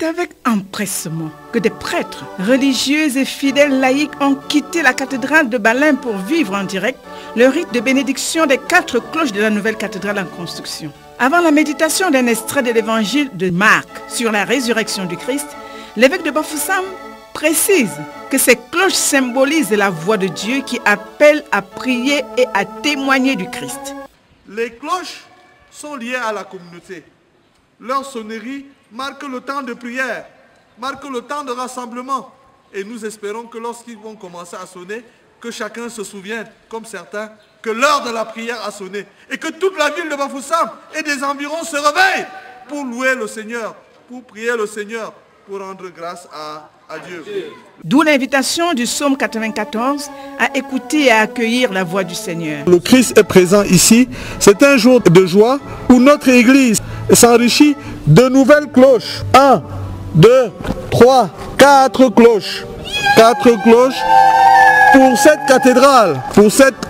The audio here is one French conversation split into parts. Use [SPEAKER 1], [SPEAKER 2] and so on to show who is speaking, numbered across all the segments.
[SPEAKER 1] avec empressement que des prêtres, religieux et fidèles laïcs ont quitté la cathédrale de Balin pour vivre en direct le rite de bénédiction des 4 cloches de la nouvelle cathédrale en construction. Avant la méditation d'un extrait de l'évangile de Marc sur la résurrection du Christ, l'évêque de Bafoussam précise que ces cloches symbolisent la voix de Dieu qui appelle à prier et à témoigner du Christ.
[SPEAKER 2] Les cloches sont liées à la communauté. Leur sonnerie marque le temps de prière, marque le temps de rassemblement. Et nous espérons que lorsqu'ils vont commencer à sonner, que chacun se souvienne, comme certains, que l'heure de la prière a sonné. Et que toute la ville de Bafoussam et des environs se réveillent pour louer le Seigneur, pour prier le Seigneur, pour rendre grâce à Dieu.
[SPEAKER 1] D'où l'invitation du psaume 94 à écouter et à accueillir la voix du Seigneur.
[SPEAKER 2] Le Christ est présent ici. C'est un jour de joie où notre Église s'enrichit de nouvelles cloches. 1, 2, 3, 4 cloches. 4 cloches pour cette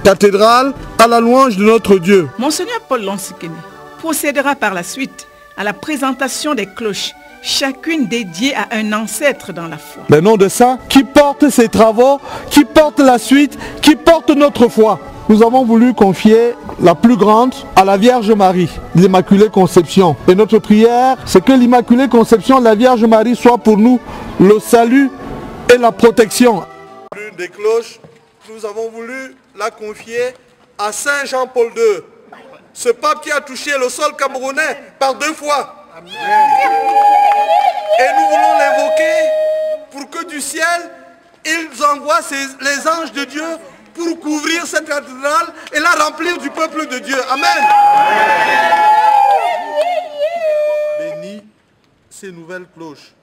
[SPEAKER 2] cathédrale à la louange de notre Dieu.
[SPEAKER 1] Monseigneur Paul Lonsikene procédera par la suite à la présentation des cloches, chacune dédiée à un ancêtre dans la foi.
[SPEAKER 2] Le nom de ça, qui porte ses travaux, qui porte la suite, qui porte notre foi. Nous avons voulu confier la plus grande à la Vierge Marie, l'Immaculée Conception. Et notre prière, c'est que l'Immaculée Conception de la Vierge Marie soit pour nous le salut et la protection. L'une des cloches, nous avons voulu la confier à Saint Jean-Paul II, ce pape qui a touché le sol camerounais par 2 fois. Amen. Et nous voulons l'invoquer pour que du ciel, ils envoient les anges de Dieu pour couvrir cette cathédrale et la remplir du peuple de Dieu. Amen. Bénis ces nouvelles cloches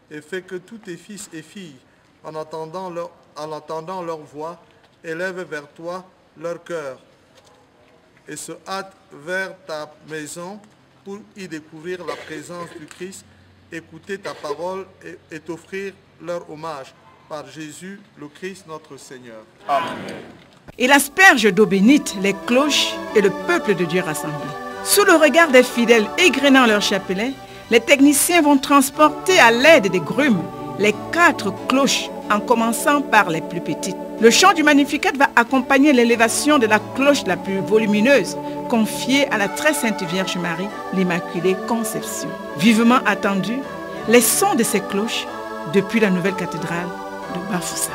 [SPEAKER 2] et fais que tous tes fils et filles, en entendant leur voix, élèvent vers toi leur cœur et se hâtent vers ta maison pour y découvrir la présence du Christ, écouter ta parole et t'offrir leur hommage. Par Jésus, le Christ, notre Seigneur. Amen.
[SPEAKER 1] Il asperge d'eau bénite les cloches et le peuple de Dieu rassemblé. Sous le regard des fidèles égrenant leur chapelet, les techniciens vont transporter à l'aide des grumes les 4 cloches, en commençant par les plus petites. Le chant du Magnificat va accompagner l'élévation de la cloche la plus volumineuse, confiée à la très sainte Vierge Marie, l'Immaculée Conception. Vivement attendu, les sons de ces cloches depuis la nouvelle cathédrale de Bafoussam.